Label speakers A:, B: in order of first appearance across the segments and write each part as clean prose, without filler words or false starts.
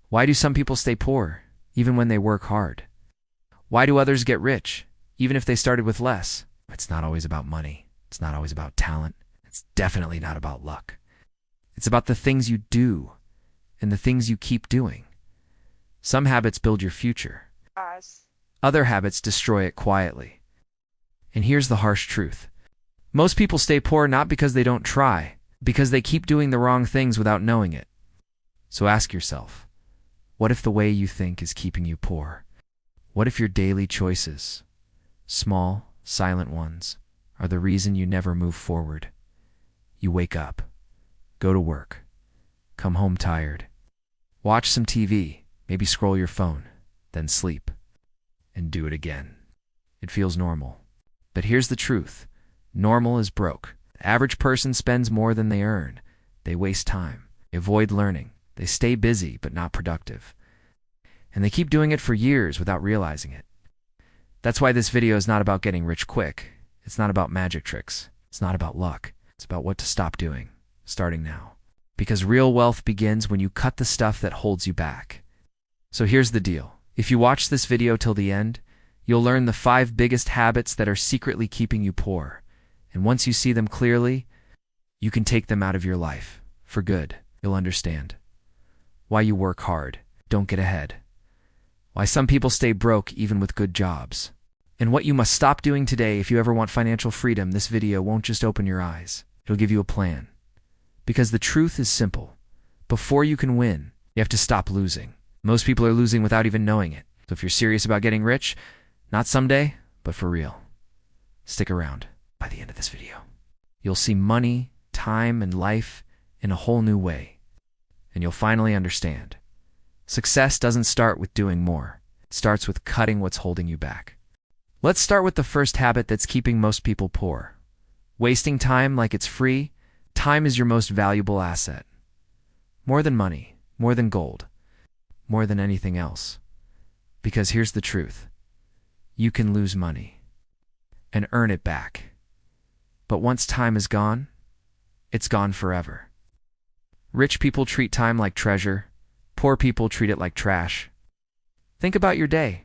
A: Why do some people stay poor, even when they work hard? Why do others get rich, even if they started with less? It's not always about money. It's not always about talent. It's definitely not about luck. It's about the things you do and the things you keep doing. Some habits build your future. Other habits destroy it quietly. And here's the harsh truth. Most people stay poor not because they don't try, because they keep doing the wrong things without knowing it. So ask yourself, what if the way you think is keeping you poor? What if your daily choices, small, silent ones, are the reason you never move forward? You wake up, go to work, come home tired, watch some TV, maybe scroll your phone, then sleep, and do it again. It feels normal. But here's the truth. Normal is broke. The average person spends more than they earn. They waste time. They avoid learning. They stay busy but not productive. And they keep doing it for years without realizing it. That's why this video is not about getting rich quick. It's not about magic tricks. It's not about luck. It's about what to stop doing, starting now. Because real wealth begins when you cut the stuff that holds you back. So here's the deal. If you watch this video till the end, you'll learn the 5 biggest habits that are secretly keeping you poor. And once you see them clearly, you can take them out of your life. For good, you'll understand why you work hard, don't get ahead. Why some people stay broke even with good jobs. And what you must stop doing today if you ever want financial freedom. This video won't just open your eyes. It'll give you a plan. Because the truth is simple. Before you can win, you have to stop losing. Most people are losing without even knowing it. So if you're serious about getting rich, not someday, but for real, stick around. By the end of this video, you'll see money, time, and life in a whole new way. And you'll finally understand. Success doesn't start with doing more. It starts with cutting what's holding you back. Let's start with the first habit that's keeping most people poor. Wasting time like it's free. Time is your most valuable asset. More than money, more than gold, more than anything else. Because here's the truth. You can lose money and earn it back. But once time is gone, it's gone forever. Rich people treat time like treasure. Poor people treat it like trash. Think about your day.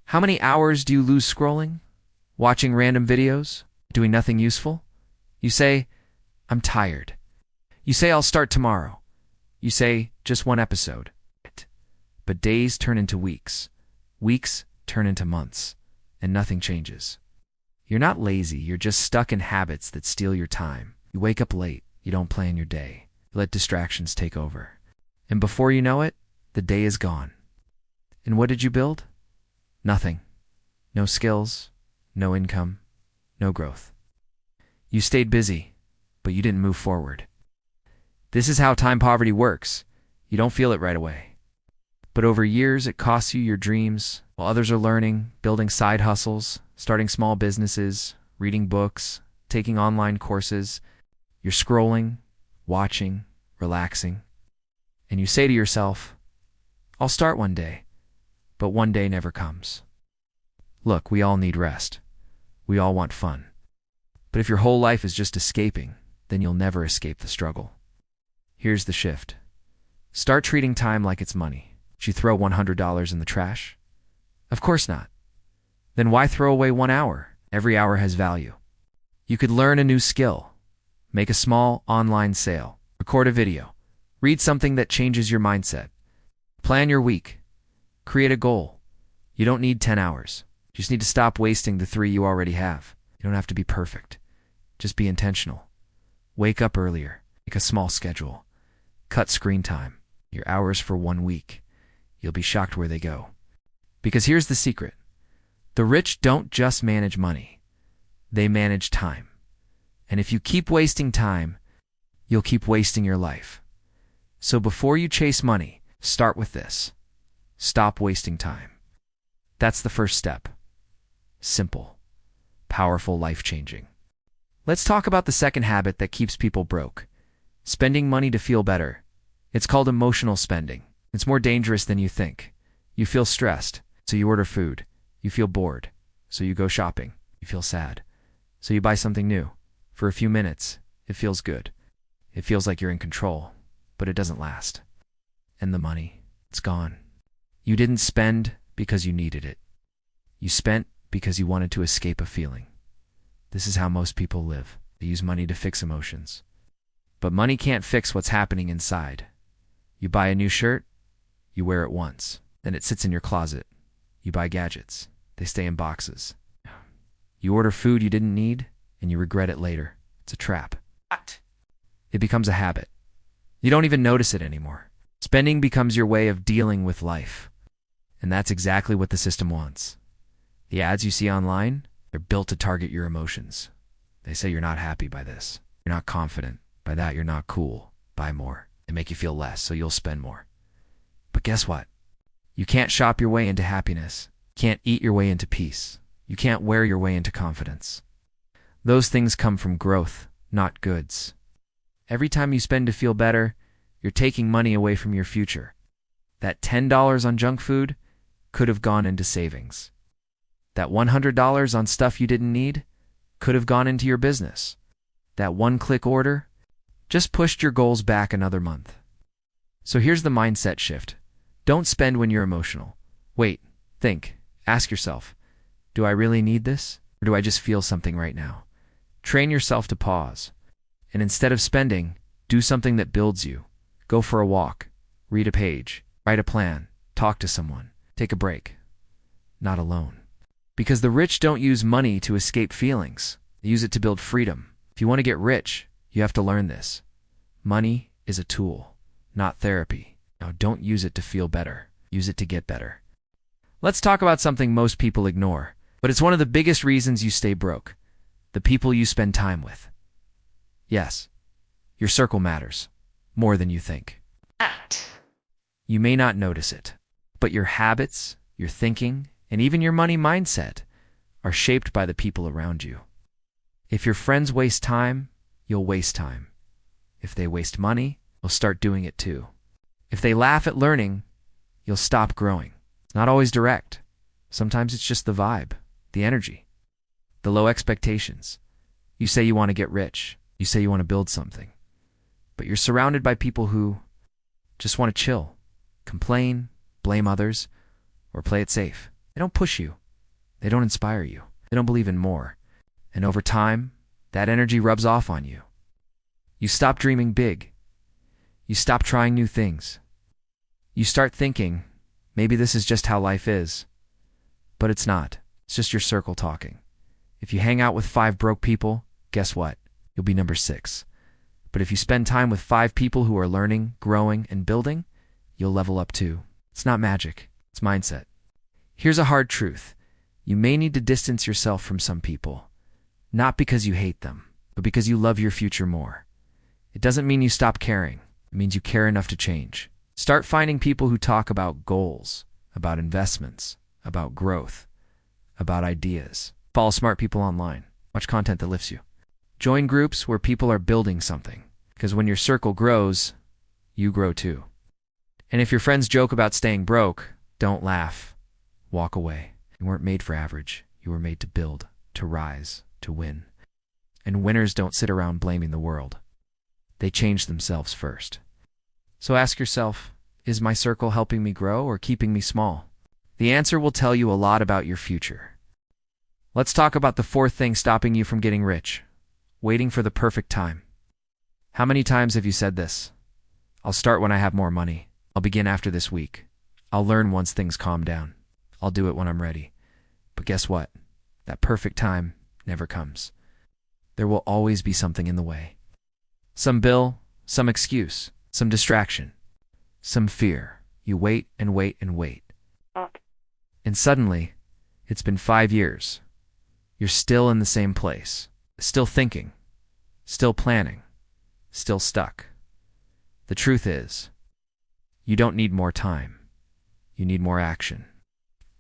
A: How many hours do you lose scrolling? Watching random videos? Doing nothing useful? You say, I'm tired. You say, I'll start tomorrow. You say, just one episode. But days turn into weeks. Weeks turn into months. And nothing changes. You're not lazy, you're just stuck in habits that steal your time. You wake up late, you don't plan your day. You let distractions take over. And before you know it, the day is gone. And what did you build? Nothing. No skills, no income, no growth. You stayed busy, but you didn't move forward. This is how time poverty works. You don't feel it right away. But over years, it costs you your dreams, while others are learning, building side hustles, starting small businesses, reading books, taking online courses. You're scrolling, watching, relaxing. And you say to yourself, I'll start one day. But one day never comes. Look, we all need rest. We all want fun. But if your whole life is just escaping, then you'll never escape the struggle. Here's the shift. Start treating time like it's money. Should you throw $100 in the trash? Of course not. Then why throw away 1 hour? Every hour has value. You could learn a new skill, make a small online sale, record a video, read something that changes your mindset, plan your week, create a goal. You don't need 10 hours. You just need to stop wasting the 3 you already have. You don't have to be perfect. Just be intentional. Wake up earlier, make a small schedule, cut screen time, your hours for 1 week. You'll be shocked where they go. Because here's the secret. The rich don't just manage money. They manage time. And if you keep wasting time, you'll keep wasting your life. So before you chase money, start with this. Stop wasting time. That's the first step. Simple, powerful, life-changing. Let's talk about the second habit that keeps people broke. Spending money to feel better. It's called emotional spending. It's more dangerous than you think. You feel stressed, so you order food. You feel bored, so you go shopping. You feel sad, so you buy something new. For a few minutes, it feels good. It feels like you're in control, but it doesn't last. And the money. It's gone. You didn't spend because you needed it. You spent because you wanted to escape a feeling. This is how most people live. They use money to fix emotions. But money can't fix what's happening inside. You buy a new shirt, you wear it once, then it sits in your closet. You buy gadgets, they stay in boxes. You order food you didn't need, and you regret it later. It's a trap. It becomes a habit. You don't even notice it anymore. Spending becomes your way of dealing with life. And that's exactly what the system wants. The ads you see online, they're built to target your emotions. They say you're not happy by this. You're not confident. By that, you're not cool. Buy more. They make you feel less, so you'll spend more. But guess what? You can't shop your way into happiness. You can't eat your way into peace. You can't wear your way into confidence. Those things come from growth, not goods. Every time you spend to feel better, you're taking money away from your future. That $10 on junk food could have gone into savings. That $100 on stuff you didn't need could have gone into your business. That one-click order just pushed your goals back another month. So here's the mindset shift. Don't spend when you're emotional. Wait, think, ask yourself, do I really need this? Or do I just feel something right now? Train yourself to pause. And instead of spending, do something that builds you. Go for a walk, read a page, write a plan, talk to someone, take a break. Not alone. Because the rich don't use money to escape feelings. They use it to build freedom. If you want to get rich, you have to learn this. Money is a tool, not therapy. Now don't use it to feel better. Use it to get better. Let's talk about something most people ignore, but it's one of the biggest reasons you stay broke. The people you spend time with. Yes, your circle matters more than you think. You may not notice it, but your habits, your thinking, and even your money mindset are shaped by the people around you. If your friends waste time, you'll waste time. If they waste money, you'll start doing it too. If they laugh at learning, you'll stop growing. It's not always direct. Sometimes it's just the vibe, the energy, the low expectations. You say you want to get rich. You say you want to build something. But you're surrounded by people who just want to chill, complain, blame others, or play it safe. They don't push you. They don't inspire you. They don't believe in more. And over time, that energy rubs off on you. You stop dreaming big. You stop trying new things. You start thinking, maybe this is just how life is. But it's not. It's just your circle talking. If you hang out with 5 broke people, guess what? You'll be number 6. But if you spend time with 5 people who are learning, growing, and building, you'll level up too. It's not magic. It's mindset. Here's a hard truth. You may need to distance yourself from some people. Not because you hate them, but because you love your future more. It doesn't mean you stop caring. It means you care enough to change. Start finding people who talk about goals, about investments, about growth, about ideas. Follow smart people online. Watch content that lifts you. Join groups where people are building something. Because when your circle grows, you grow too. And if your friends joke about staying broke, don't laugh. Walk away. You weren't made for average. You were made to build, to rise, to win. And winners don't sit around blaming the world. They change themselves first. So ask yourself, is my circle helping me grow or keeping me small? The answer will tell you a lot about your future. Let's talk about the 4th thing stopping you from getting rich. Waiting for the perfect time. How many times have you said this? I'll start when I have more money. I'll begin after this week. I'll learn once things calm down. I'll do it when I'm ready. But guess what? That perfect time never comes. There will always be something in the way. Some bill, some excuse, some distraction, some fear. You wait and wait and wait. And suddenly, it's been 5 years. You're still in the same place. Still thinking. Still planning. Still stuck. The truth is, you don't need more time. You need more action.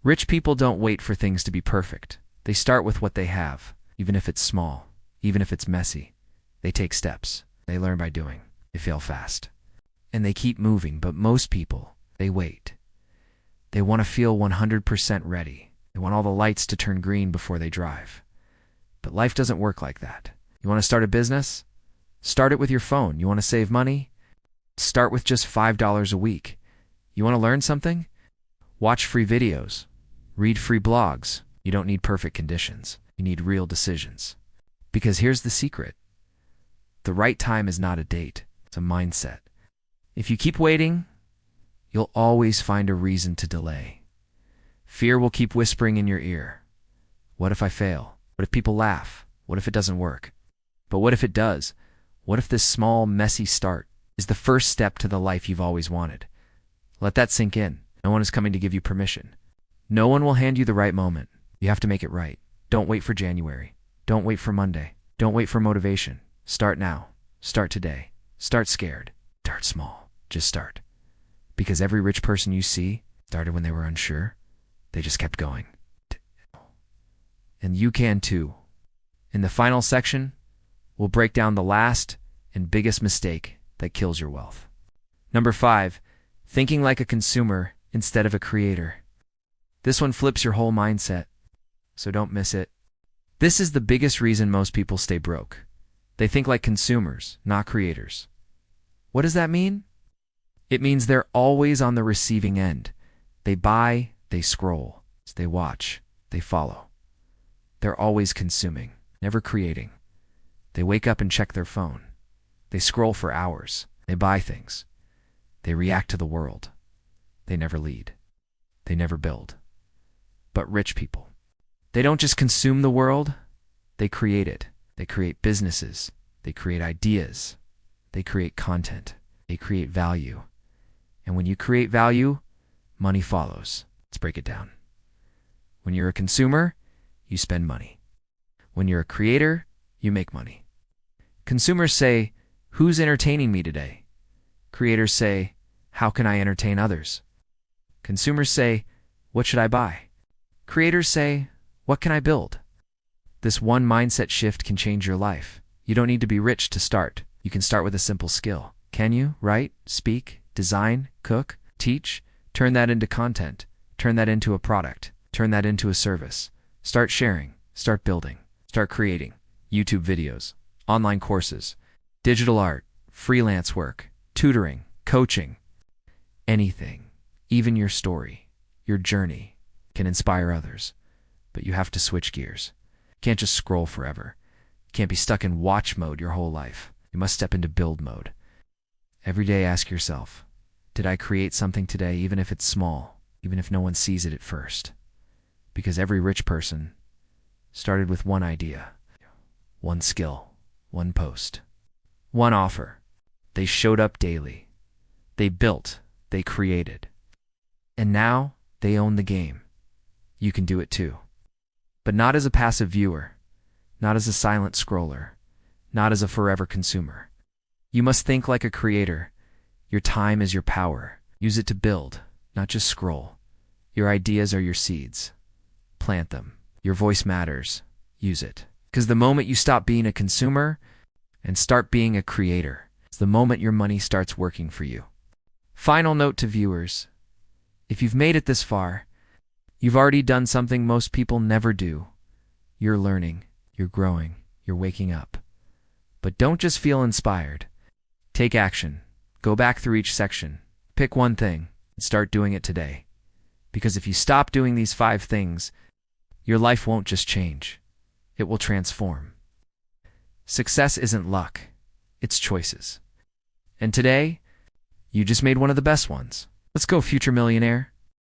A: Rich people don't wait for things to be perfect. They start with what they have, even if it's small, even if it's messy. They take steps. They learn by doing. They fail fast. And they keep moving, but most people, they wait. They want to feel 100% ready. They want all the lights to turn green before they drive. But life doesn't work like that. You want to start a business? Start it with your phone. You want to save money? Start with just $5 a week. You want to learn something? Watch free videos. Read free blogs. You don't need perfect conditions. You need real decisions. Because here's the secret. The right time is not a date. It's a mindset. If you keep waiting, you'll always find a reason to delay. Fear will keep whispering in your ear. What if I fail? What if people laugh? What if it doesn't work? But what if it does? What if this small, messy start is the first step to the life you've always wanted? Let that sink in. No one is coming to give you permission. No one will hand you the right moment. You have to make it right. Don't wait for January. Don't wait for Monday. Don't wait for motivation. Start now. Start today. Start scared. Start small. Just start. Because every rich person you see started when they were unsure. They just kept going. And you can too. In the final section, we'll break down the last and biggest mistake that kills your wealth. Number 5, thinking like a consumer instead of a creator. This one flips your whole mindset, so don't miss it. This is the biggest reason most people stay broke. They think like consumers, not creators. What does that mean? It means they're always on the receiving end. They buy, they scroll, they watch, they follow. They're always consuming, never creating. They wake up and check their phone. They scroll for hours. They buy things. They react to the world. They never lead. They never build. But rich people, they don't just consume the world, they create it. They create businesses. They create ideas. They create content. They create value. And when you create value, money follows. Let's break it down. When you're a consumer, you spend money. When you're a creator, you make money. Consumers say, "Who's entertaining me today?" Creators say, "How can I entertain others?" Consumers say, "What should I buy?" Creators say, "What can I build?" This one mindset shift can change your life. You don't need to be rich to start. You can start with a simple skill. Can you write, speak, design, cook, teach? Turn that into content. Turn that into a product. Turn that into a service. Start sharing. Start building. Start creating. YouTube videos, online courses, digital art, freelance work, tutoring, coaching. Anything, even your story, your journey, can inspire others. But you have to switch gears. You can't just scroll forever. You can't be stuck in watch mode your whole life. You must step into build mode. Every day ask yourself, did I create something today, even if it's small, even if no one sees it at first? Because every rich person started with one idea, one skill, one post, one offer. They showed up daily. They built, they created. And now they own the game. You can do it too. But not as a passive viewer, not as a silent scroller, not as a forever consumer. You must think like a creator. Your time is your power. Use it to build, not just scroll. Your ideas are your seeds. Plant them. Your voice matters. Use it. Because the moment you stop being a consumer and start being a creator, it's the moment your money starts working for you. Final note to viewers. If you've made it this far, you've already done something most people never do. You're learning. You're growing. You're waking up. But don't just feel inspired. Take action. Go back through each section. Pick one thing and start doing it today. Because if you stop doing these 5 things, your life won't just change. It will transform. Success isn't luck. It's choices. And today, you just made one of the best ones. Let's go, future millionaire.